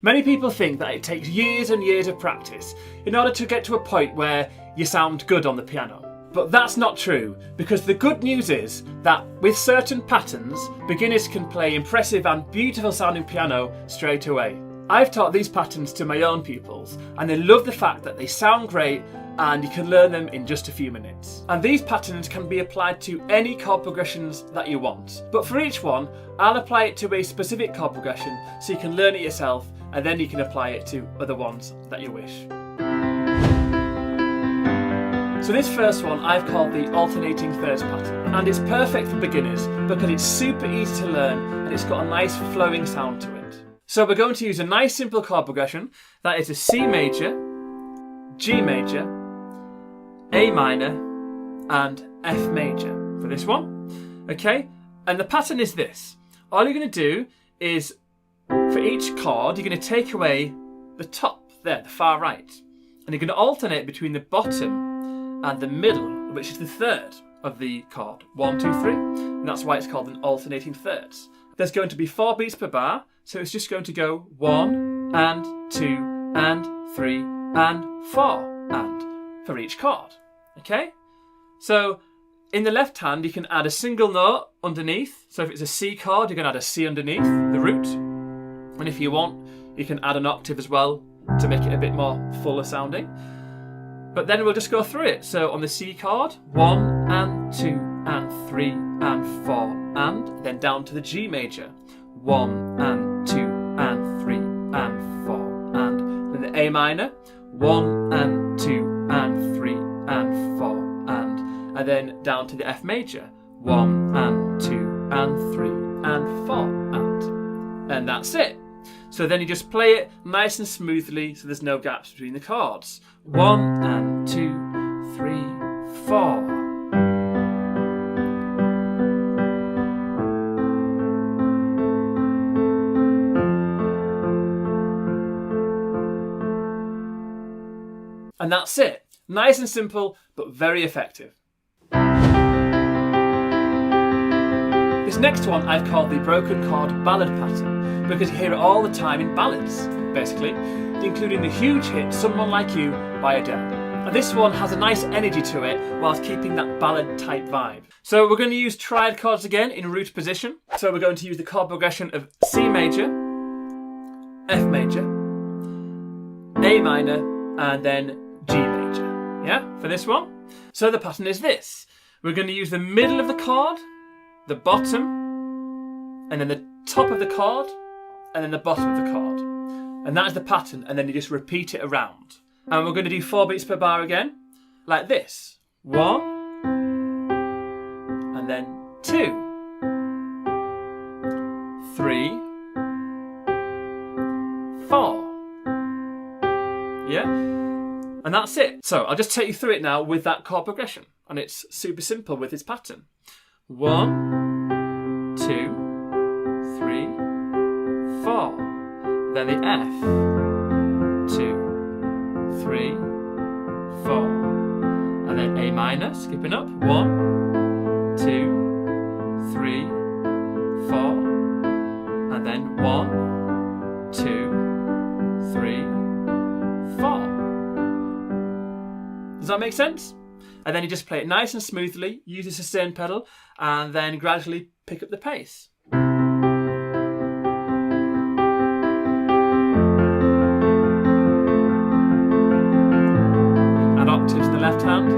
Many people think that it takes years and years of practice in order to get to a point where you sound good on the piano. But that's not true, because the good news is that with certain patterns, beginners can play impressive and beautiful sounding piano straight away. I've taught these patterns to my own pupils, and they love the fact that they sound great and you can learn them in just a few minutes. And these patterns can be applied to any chord progressions that you want. But for each one, I'll apply it to a specific chord progression so you can learn it yourself, and then you can apply it to other ones that you wish. So this first one I've called the alternating thirds pattern, and it's perfect for beginners because it's super easy to learn and it's got a nice flowing sound to it. So we're going to use a nice simple chord progression that is a C major, G major, A minor and F major for this one. Okay, and the pattern is this. All you're going to do is, for each chord, you're going to take away the top there, the far right, and you're going to alternate between the bottom and the middle, which is the third of the chord. 1, 2, 3. And that's why it's called an alternating thirds. There's going to be 4 beats per bar, so it's just going to go 1 and 2 and 3 and 4 and for each chord. Okay? So in the left hand, you can add a single note underneath. So if it's a C chord, you're going to add a C underneath the root. And if you want, you can add an octave as well to make it a bit more fuller sounding. But then we'll just go through it. So on the C chord, 1 and 2 and 3 and 4 and then down to the G major, 1 and 2 and 3 and 4 and then the A minor, 1 and 2 and 3 and 4 and then down to the F major, 1 and 2 and 3 and 4 and that's it. So then you just play it nice and smoothly so there's no gaps between the chords. 1 and 2, 3, 4. And that's it. Nice and simple, but very effective. This next one I've called the broken chord ballad pattern because you hear it all the time in ballads, basically, including the huge hit Someone Like You by Adele. And this one has a nice energy to it whilst keeping that ballad type vibe. So we're going to use triad chords again in root position. So we're going to use the chord progression of C major, F major, A minor, and then G major. Yeah, for this one. So the pattern is this. We're going to use the middle of the chord, the bottom, and then the top of the chord, and then the bottom of the chord. And that is the pattern, and then you just repeat it around. And we're going to do 4 beats per bar again, like this. 1, and then 2, 3, 4. Yeah? And that's it. So I'll just take you through it now with that chord progression. And it's super simple with its pattern. 1, 2, 3, 4. Then the F. 2, 3, 4. And then A minor, skipping up. 1, 2, 3, 4. And then 1, 2, 3, 4. Does that make sense? And then you just play it nice and smoothly, use the sustain pedal, and then gradually pick up the pace. Add octaves in the left hand.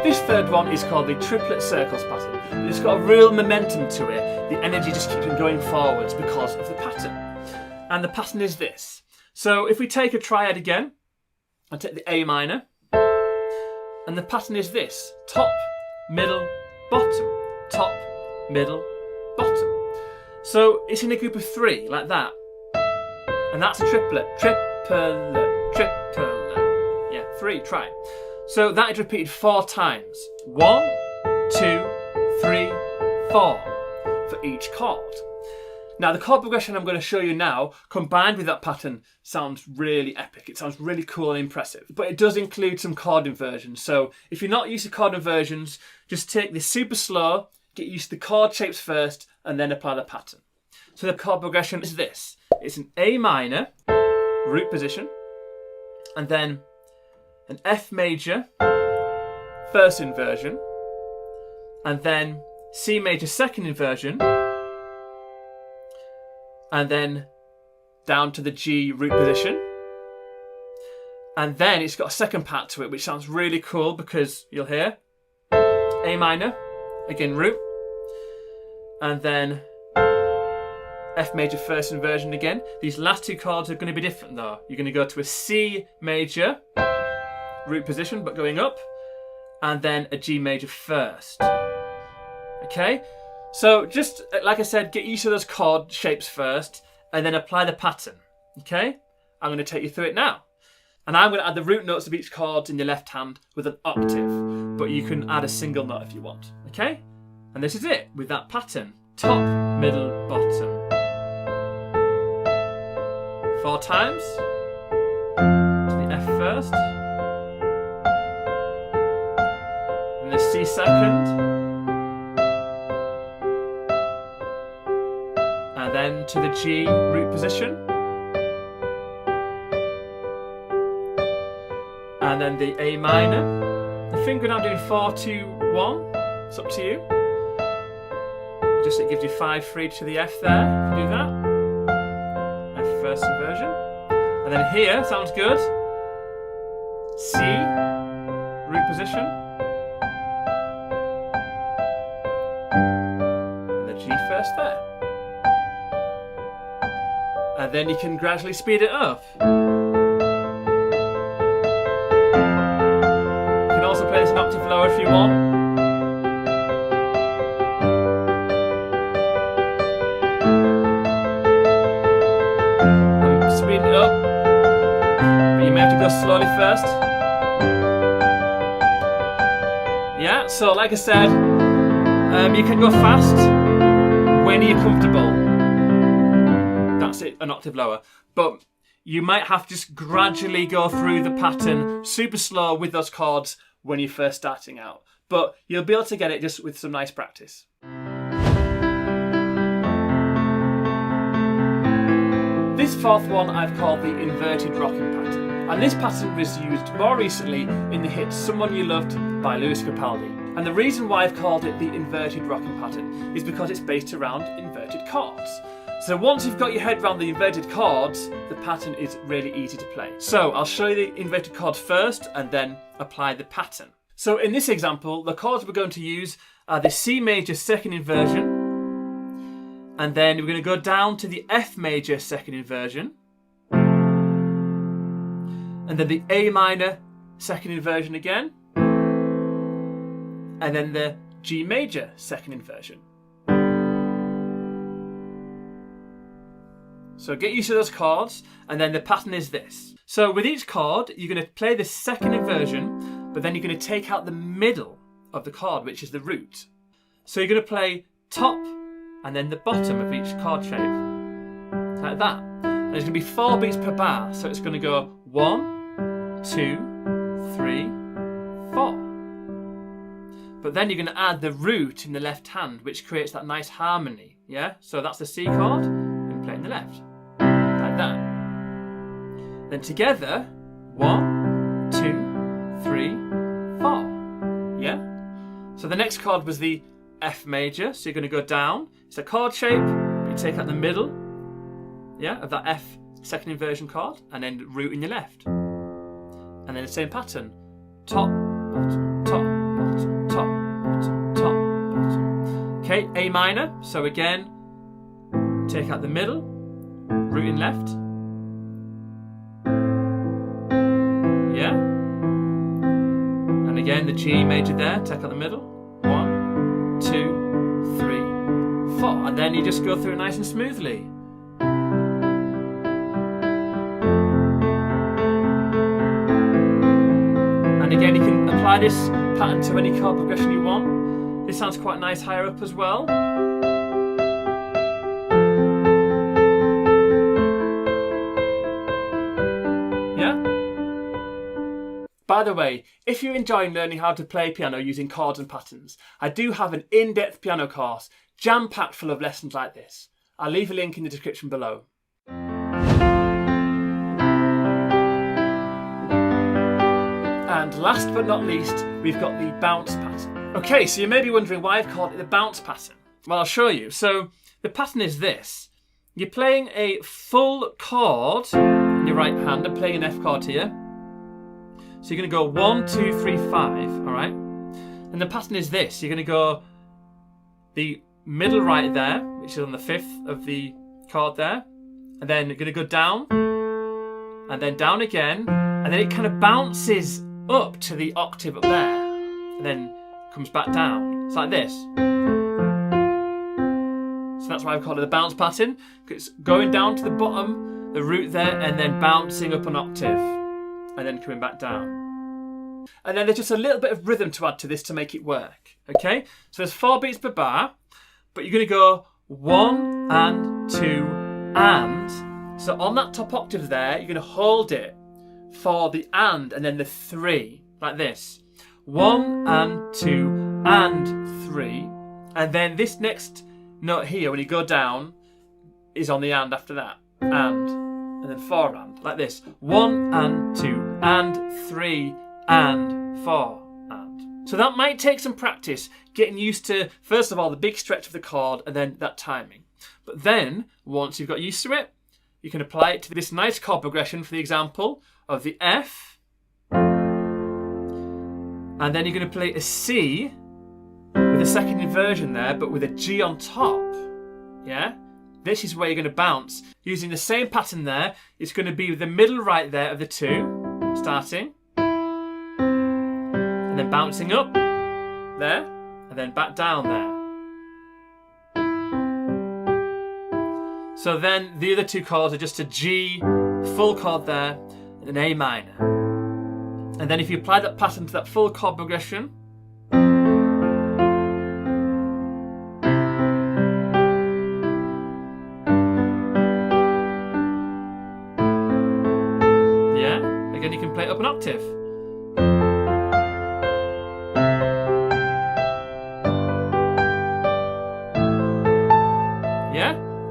This third one is called the triplet circles pattern. It's got a real momentum to it. The energy just keeps on going forwards because of the pattern. And the pattern is this. So if we take a triad again, I take the A minor, and the pattern is this. Top, middle, bottom, top, middle, bottom. So it's in a group of 3, like that. And that's a triplet. Triplet, triplet. Yeah, 3, try. So that is repeated 4 times. 1, 2, 3, 4 for each chord. Now the chord progression I'm going to show you now, combined with that pattern, sounds really epic. It sounds really cool and impressive. But it does include some chord inversions. So if you're not used to chord inversions, just take this super slow, get used to the chord shapes first, and then apply the pattern. So the chord progression is this. It's an A minor, root position, and then an F major, first inversion, and then C major, second inversion, and then down to the G root position. And then it's got a second part to it, which sounds really cool because you'll hear A minor, again root, and then F major first inversion again. These last two chords are going to be different though. You're going to go to a C major root position, but going up, and then a G major first. Okay? So just, like I said, get used to those chord shapes first, and then apply the pattern, okay? I'm going to take you through it now. And I'm going to add the root notes of each chord in your left hand with an octave, but you can add a single note if you want, okay? And this is it, with that pattern. Top, middle, bottom. 4 times. To the F first. And the C second. And then to the G root position. And then the A minor. I think we're now doing 4, 2, 1. It's up to you. Just it gives you 5 for each of the F there, if you do that. F first inversion. And then here, sounds good. C root position. And the G first there. And then you can gradually speed it up. You can also play this an octave lower if you want. I'm speeding it up, but you may have to go slowly first. Yeah, so like I said, you can go fast when you're comfortable. That's it, an octave lower. But you might have to just gradually go through the pattern super slow with those chords when you're first starting out. But you'll be able to get it just with some nice practice. This fourth one I've called the inverted rocking pattern. And this pattern was used more recently in the hit Someone You Loved by Lewis Capaldi. And the reason why I've called it the inverted rocking pattern is because it's based around inverted chords. So once you've got your head around the inverted chords, the pattern is really easy to play. So I'll show you the inverted chords first and then apply the pattern. So in this example, the chords we're going to use are the C major second inversion, and then we're going to go down to the F major second inversion, and then the A minor second inversion again, and then the G major second inversion. So get used to those chords, and then the pattern is this. So with each chord, you're going to play the second inversion, but then you're going to take out the middle of the chord, which is the root. So you're going to play top and then the bottom of each chord shape, like that. And there's going to be 4 beats per bar, so it's going to go 1, 2, 3, 4. But then you're going to add the root in the left hand, which creates that nice harmony, yeah? So that's the C chord, and play it in the left. That. Then together, 1, 2, 3, 4. Yeah? So the next chord was the F major, so you're going to go down. It's a chord shape, but you take out the middle, yeah, of that F second inversion chord, and then root in your left. And then the same pattern. Top, bottom, top, bottom, top, bottom, top, bottom. Okay, A minor, so again, take out the middle, root in left. Yeah. And again the G major there, take out the middle. 1, 2, 3, 4. And then you just go through it nice and smoothly. And again you can apply this pattern to any chord progression you want. This sounds quite nice higher up as well. by the way, if you're enjoying learning how to play piano using chords and patterns, I do have an in-depth piano course jam-packed full of lessons like this. I'll leave a link in the description below. And last but not least, we've got the bounce pattern. Okay, so you may be wondering why I've called it the bounce pattern. Well, I'll show you. So the pattern is this. You're playing a full chord in your right hand. I'm playing an F chord here. So you're going to go 1, 2, 3, 5, all right? And the pattern is this. You're going to go the middle right there, which is on the 5th of the chord there. And then you're going to go down, and then down again. And then it kind of bounces up to the octave up there. And then comes back down. It's like this. So that's why I've called it the bounce pattern. It's going down to the bottom, the root there, and then bouncing up an octave. And then coming back down. And then there's just a little bit of rhythm to add to this to make it work. Okay? So there's 4 beats per bar, but you're going to go 1 and 2 and. So on that top octave there, you're going to hold it for the and then the 3, like this. 1 and 2 and 3. And then this next note here, when you go down, is on the and after that. And then 4 and, like this. 1 and 2 and 3 and 4 and. So that might take some practice, getting used to, first of all, the big stretch of the chord and then that timing. But then, once you've got used to it, you can apply it to this nice chord progression, for the example, of the F. And then you're going to play a C with a second inversion there, but with a G on top. Yeah? This is where you're going to bounce. Using the same pattern there, it's going to be the middle right there of the 2, starting. And then bouncing up there, and then back down there. So then the other 2 chords are just a G, full chord there, and an A minor. And then if you apply that pattern to that full chord progression, yeah, again you can play it up an octave.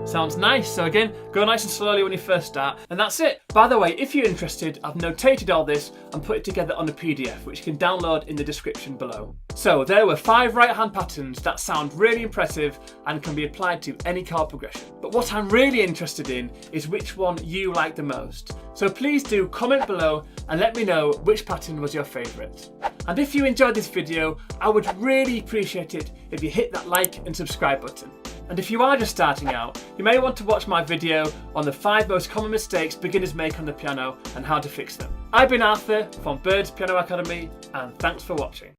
Sounds nice. So again, go nice and slowly when you first start. And that's it. By the way, if you're interested, I've notated all this and put it together on a PDF, which you can download in the description below. So there were 5 right hand patterns that sound really impressive and can be applied to any chord progression. But what I'm really interested in is which one you like the most. So please do comment below and let me know which pattern was your favourite. And if you enjoyed this video, I would really appreciate it if you hit that like and subscribe button. And if you are just starting out, you may want to watch my video on the 5 most common mistakes beginners make on the piano and how to fix them. I've been Arthur from Birds Piano Academy, and thanks for watching.